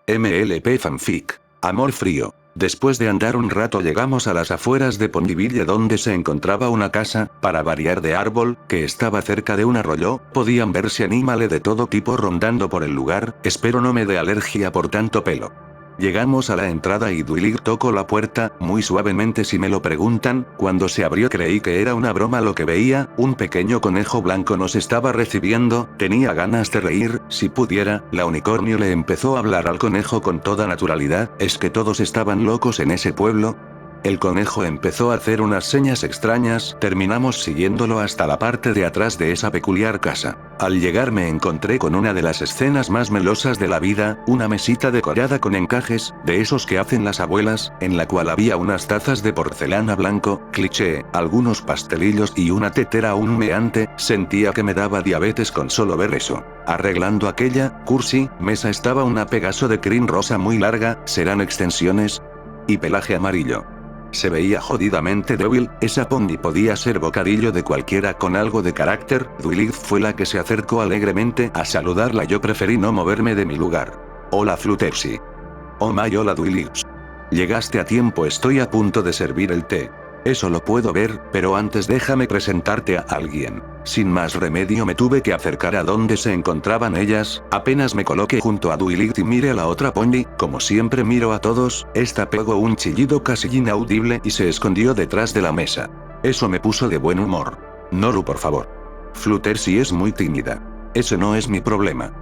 MLP Fanfic. Amor frío. Después de andar un rato llegamos a las afueras de Ponyville donde se encontraba una casa, para variar de árbol, que estaba cerca de un arroyo, podían verse animales de todo tipo rondando por el lugar, espero no me dé alergia por tanto pelo. Llegamos a la entrada y Duilig tocó la puerta, muy suavemente si me lo preguntan, cuando se abrió creí que era una broma lo que veía, un pequeño conejo blanco nos estaba recibiendo, tenía ganas de reír, si pudiera, la unicornio le empezó a hablar al conejo con toda naturalidad, ¿es que todos estaban locos en ese pueblo? El conejo empezó a hacer unas señas extrañas, terminamos siguiéndolo hasta la parte de atrás de esa peculiar casa. Al llegar me encontré con una de las escenas más melosas de la vida, una mesita decorada con encajes, de esos que hacen las abuelas, en la cual había unas tazas de porcelana blanco, cliché, algunos pastelillos y una tetera humeante, sentía que me daba diabetes con solo ver eso. Arreglando aquella, cursi, mesa estaba una Pegaso de crin rosa muy larga, serán extensiones, y pelaje amarillo. Se veía jodidamente débil, esa pony podía ser bocadillo de cualquiera con algo de carácter, Duilig fue la que se acercó alegremente a saludarla yo preferí no moverme de mi lugar. Hola Fluttershy. Oh my hola Duilig. Llegaste a tiempo estoy a punto de servir el té. Eso lo puedo ver, pero antes déjame presentarte a alguien. Sin más remedio me tuve que acercar a donde se encontraban ellas, apenas me coloqué junto a Duilig y miré a la otra pony, como siempre miro a todos, esta pegó un chillido casi inaudible y se escondió detrás de la mesa. Eso me puso de buen humor. Noru por favor. Fluttershy es muy tímida. Ese no es mi problema.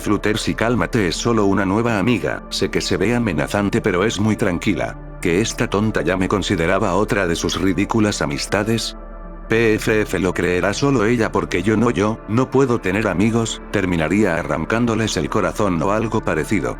Fluttershy cálmate es solo una nueva amiga, sé que se ve amenazante pero es muy tranquila. ¿Que esta tonta ya me consideraba otra de sus ridículas amistades? PFF lo creerá solo ella porque yo no puedo tener amigos, terminaría arrancándoles el corazón o algo parecido.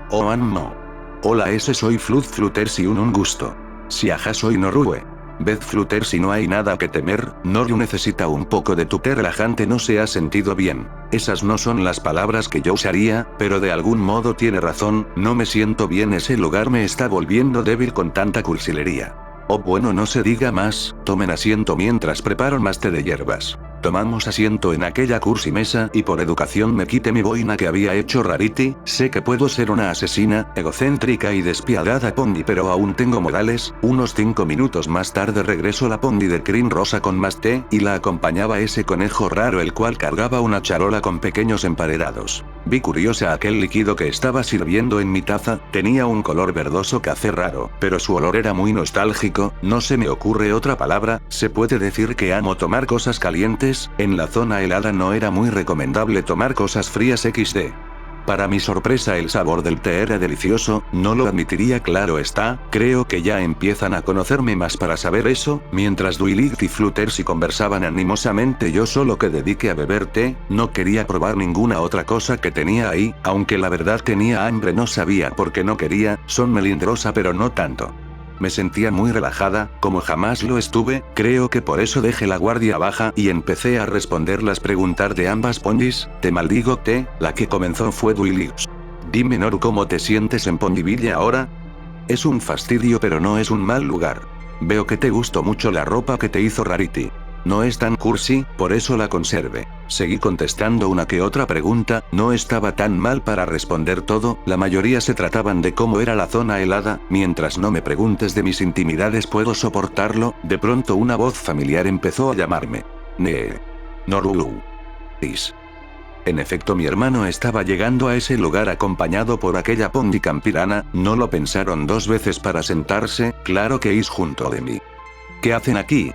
Oh no. Hola ese soy Fluttershy un gusto. Si ajá soy Norue. Beth Fluttershy no hay nada que temer, Noru necesita un poco de tu té relajante no se ha sentido bien. Esas no son las palabras que yo usaría, pero de algún modo tiene razón, no me siento bien ese lugar me está volviendo débil con tanta cursilería. Oh bueno no se diga más, tomen asiento mientras preparo más té de hierbas. Tomamos asiento en aquella cursi mesa y por educación me quité mi boina que había hecho Rarity, sé que puedo ser una asesina, egocéntrica y despiadada pony pero aún tengo modales, unos 5 minutos más tarde regresó la pony de crin rosa con más té, y la acompañaba ese conejo raro el cual cargaba una charola con pequeños emparedados. Vi curiosa aquel líquido que estaba sirviendo en mi taza, tenía un color verdoso café raro, pero su olor era muy nostálgico, no se me ocurre otra palabra, se puede decir que amo tomar cosas calientes, en la zona helada no era muy recomendable tomar cosas frías XD. Para mi sorpresa el sabor del té era delicioso, no lo admitiría claro está, creo que ya empiezan a conocerme más para saber eso, mientras Duilig y Fluttershy conversaban animosamente yo solo que dediqué a beber té, no quería probar ninguna otra cosa que tenía ahí, aunque la verdad tenía hambre no sabía por qué no quería, son melindrosa pero no tanto. Me sentía muy relajada, como jamás lo estuve, creo que por eso dejé la guardia baja y empecé a responder las preguntas de ambas ponies, te maldigo té, la que comenzó fue Duilig. Dime Noru ¿cómo te sientes en Ponyville ahora? Es un fastidio pero no es un mal lugar. Veo que te gustó mucho la ropa que te hizo Rarity. No es tan cursi, por eso la conserve. Seguí contestando una que otra pregunta, no estaba tan mal para responder todo, la mayoría se trataban de cómo era la zona helada, mientras no me preguntes de mis intimidades puedo soportarlo, de pronto una voz familiar empezó a llamarme. Nee. Noru. Is. En efecto mi hermano estaba llegando a ese lugar acompañado por aquella pony campirana, no lo pensaron dos veces para sentarse, claro que is junto de mí. ¿Qué hacen aquí?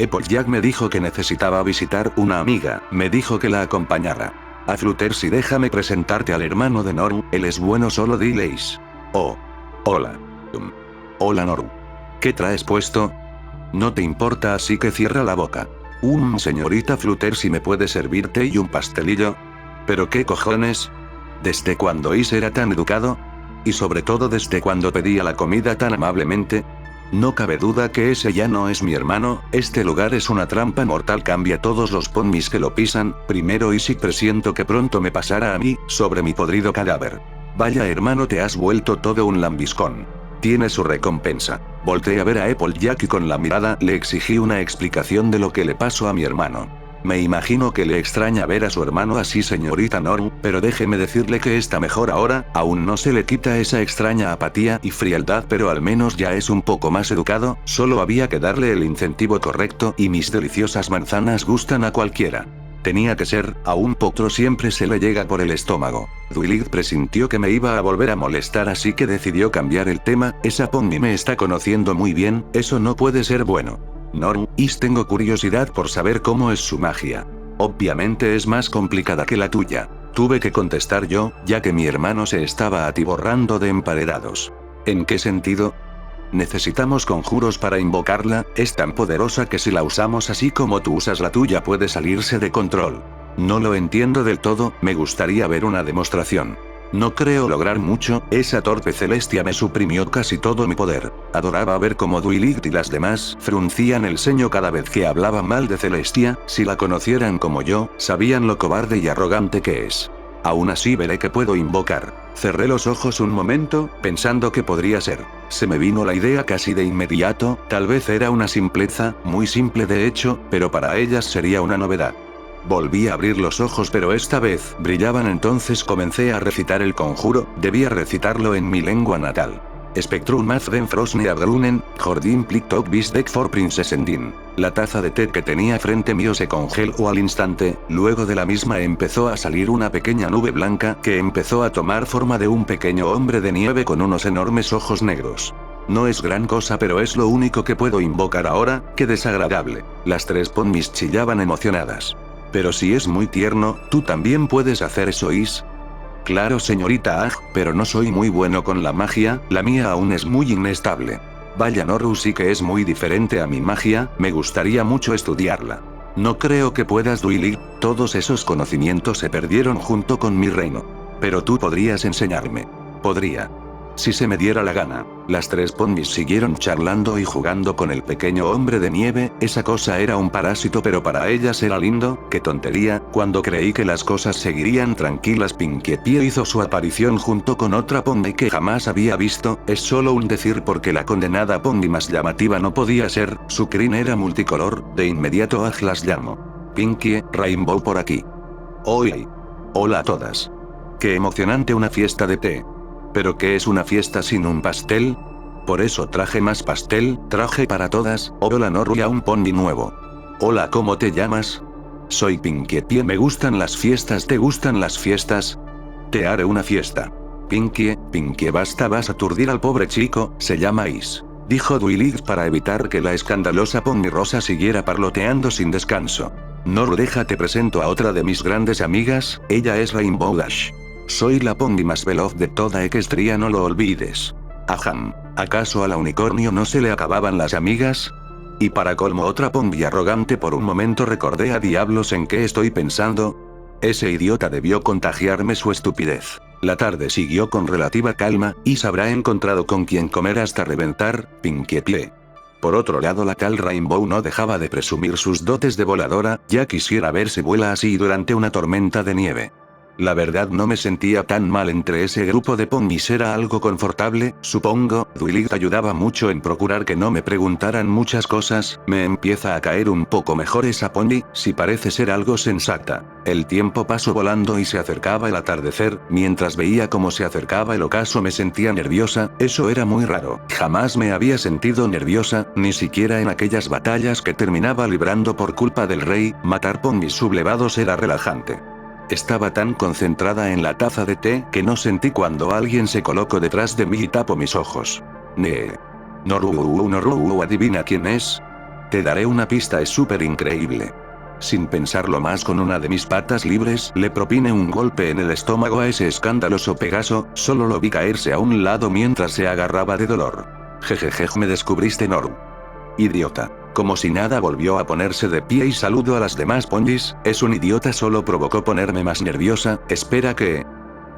Applejack me dijo que necesitaba visitar una amiga, me dijo que la acompañara. A Fluttershy déjame presentarte al hermano de Noru, él es bueno solo diles. Oh. Hola. Hola Noru. ¿Qué traes puesto? No te importa así que cierra la boca. Señorita Fluttershy me puede servir té y un pastelillo. ¿Pero qué cojones? ¿Desde cuándo Is era tan educado? Y sobre todo desde cuando pedía la comida tan amablemente. No cabe duda que ese ya no es mi hermano, este lugar es una trampa mortal cambia todos los ponies que lo pisan, primero y sí presiento que pronto me pasará a mí, sobre mi podrido cadáver. Vaya hermano te has vuelto todo un lambiscón. Tiene su recompensa. Volteé a ver a Applejack y con la mirada le exigí una explicación de lo que le pasó a mi hermano. Me imagino que le extraña ver a su hermano así, señorita Noru, pero déjeme decirle que está mejor ahora, aún no se le quita esa extraña apatía y frialdad, pero al menos ya es un poco más educado, solo había que darle el incentivo correcto y mis deliciosas manzanas gustan a cualquiera. Tenía que ser, a un potro siempre se le llega por el estómago. Dwight presintió que me iba a volver a molestar, así que decidió cambiar el tema. Esa Pony me está conociendo muy bien, eso no puede ser bueno. Noru, tengo curiosidad por saber cómo es su magia. Obviamente es más complicada que la tuya. Tuve que contestar yo, ya que mi hermano se estaba atiborrando de emparedados. ¿En qué sentido? Necesitamos conjuros para invocarla, es tan poderosa que si la usamos así como tú usas la tuya puede salirse de control. No lo entiendo del todo, me gustaría ver una demostración. No creo lograr mucho, esa torpe Celestia me suprimió casi todo mi poder. Adoraba ver cómo Dwight y las demás fruncían el ceño cada vez que hablaba mal de Celestia, si la conocieran como yo, sabían lo cobarde y arrogante que es. Aún así veré qué puedo invocar. Cerré los ojos un momento, pensando que podría ser. Se me vino la idea casi de inmediato, tal vez era una simpleza, muy simple de hecho, pero para ellas sería una novedad. Volví a abrir los ojos, pero esta vez brillaban. Entonces comencé a recitar el conjuro, debía recitarlo en mi lengua natal. Spectrum Math den Frosne Abrunen, Jordin Plictok bis Deck for Princessendin. La taza de té que tenía frente mío se congeló al instante, luego de la misma empezó a salir una pequeña nube blanca que empezó a tomar forma de un pequeño hombre de nieve con unos enormes ojos negros. No es gran cosa, pero es lo único que puedo invocar ahora, qué desagradable. Las tres Ponies chillaban emocionadas. Pero si es muy tierno, ¿tú también puedes hacer eso, Is? Claro, señorita pero no soy muy bueno con la magia, la mía aún es muy inestable. Vaya, Noru sí que es muy diferente a mi magia, me gustaría mucho estudiarla. No creo que puedas, Dwight, todos esos conocimientos se perdieron junto con mi reino. Pero tú podrías enseñarme. Podría. Si se me diera la gana. Las tres Ponies siguieron charlando y jugando con el pequeño hombre de nieve. Esa cosa era un parásito, pero para ellas era lindo. ¡Qué tontería! Cuando creí que las cosas seguirían tranquilas, Pinkie Pie hizo su aparición junto con otra Pony que jamás había visto. Es solo un decir porque la condenada Pony más llamativa no podía ser. Su crin era multicolor. De inmediato las llamó. Pinkie, Rainbow por aquí. ¡Hoy! Hola a todas. ¡Qué emocionante una fiesta de té! ¿Pero qué es una fiesta sin un pastel? Por eso traje más pastel, traje para todas. Hola Noru y a un pony nuevo. Hola, ¿cómo te llamas? Soy Pinkie Pie, me gustan las fiestas, ¿te gustan las fiestas? Te haré una fiesta. Pinkie, basta, vas a aturdir al pobre chico, se llama Is. Dijo Dwight para evitar que la escandalosa Pony rosa siguiera parloteando sin descanso. Noru, déjate presento a otra de mis grandes amigas, ella es Rainbow Dash. Soy la Pony más veloz de toda Equestria, no lo olvides. Ajam, ¿acaso a la unicornio no se le acababan las amigas? Y para colmo otra Pony arrogante. Por un momento recordé a diablos en qué estoy pensando. Ese idiota debió contagiarme su estupidez. La tarde siguió con relativa calma, y se habrá encontrado con quien comer hasta reventar, Pinkie Pie. Por otro lado, la tal Rainbow no dejaba de presumir sus dotes de voladora, ya quisiera ver si vuela así durante una tormenta de nieve. La verdad no me sentía tan mal entre ese grupo de Ponies, era algo confortable, supongo. Dwight ayudaba mucho en procurar que no me preguntaran muchas cosas. Me empieza a caer un poco mejor esa Pony, si parece ser algo sensata. El tiempo pasó volando y se acercaba el atardecer. Mientras veía cómo se acercaba el ocaso me sentía nerviosa, eso era muy raro. Jamás me había sentido nerviosa, ni siquiera en aquellas batallas que terminaba librando por culpa del rey. Matar Ponies sublevados era relajante. Estaba tan concentrada en la taza de té que no sentí cuando alguien se colocó detrás de mí y tapó mis ojos. Noru, adivina quién es. Te daré una pista, es súper increíble. Sin pensarlo más, con una de mis patas libres le propiné un golpe en el estómago a ese escandaloso Pegaso. Solo lo vi caerse a un lado mientras se agarraba de dolor. Jejeje, me descubriste, Noru. Idiota. Como si nada, volvió a ponerse de pie y saludó a las demás Ponies. Es un idiota, solo provocó ponerme más nerviosa. Espera que...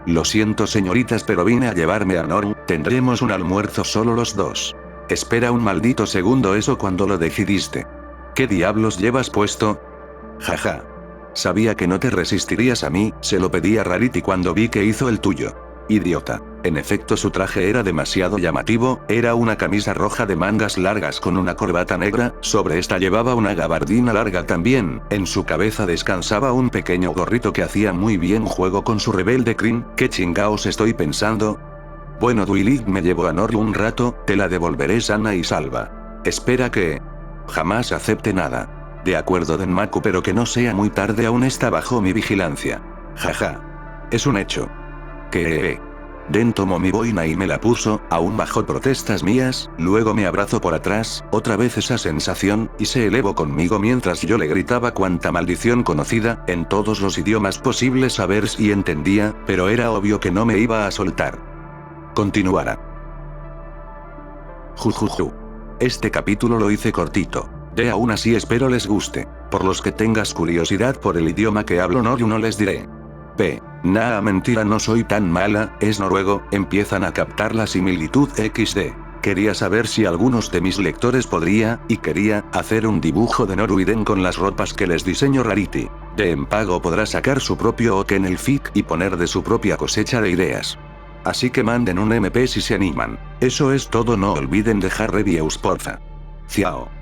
Lo siento, señoritas, pero vine a llevarme a Noru. Tendremos un almuerzo solo los dos. Espera un maldito segundo, ¿eso cuando lo decidiste? ¿Qué diablos llevas puesto? Jaja. Sabía que no te resistirías a mí, se lo pedí a Rarity cuando vi que hizo el tuyo. Idiota. En efecto, su traje era demasiado llamativo, era una camisa roja de mangas largas con una corbata negra, sobre esta llevaba una gabardina larga también, en su cabeza descansaba un pequeño gorrito que hacía muy bien juego con su rebelde crin. ¿Qué chingaos estoy pensando? Bueno, Dwight me llevó a Noru un rato, te la devolveré sana y salva. Espera que... jamás acepte nada. De acuerdo, Denmaku, pero que no sea muy tarde, aún está bajo mi vigilancia. Jaja. Es un hecho. Que... Den tomó mi boina y me la puso, aún bajo protestas mías, luego me abrazó por atrás, otra vez esa sensación, y se elevó conmigo mientras yo le gritaba cuanta maldición conocida, en todos los idiomas posibles a ver si entendía, pero era obvio que no me iba a soltar. Continuará. Jujuju. Este capítulo lo hice cortito. Aún así espero les guste. Por los que tengas curiosidad por el idioma que hablo Noru no les diré. Nah, mentira, no soy tan mala, es noruego, empiezan a captar la similitud XD. Quería saber si algunos de mis lectores quería, hacer un dibujo de Noru y Den con las ropas que les diseño Rarity. En pago podrá sacar su propio OK en el fic y poner de su propia cosecha de ideas. Así que manden un MP si se animan. Eso es todo, no olviden dejar reviews porfa. Ciao.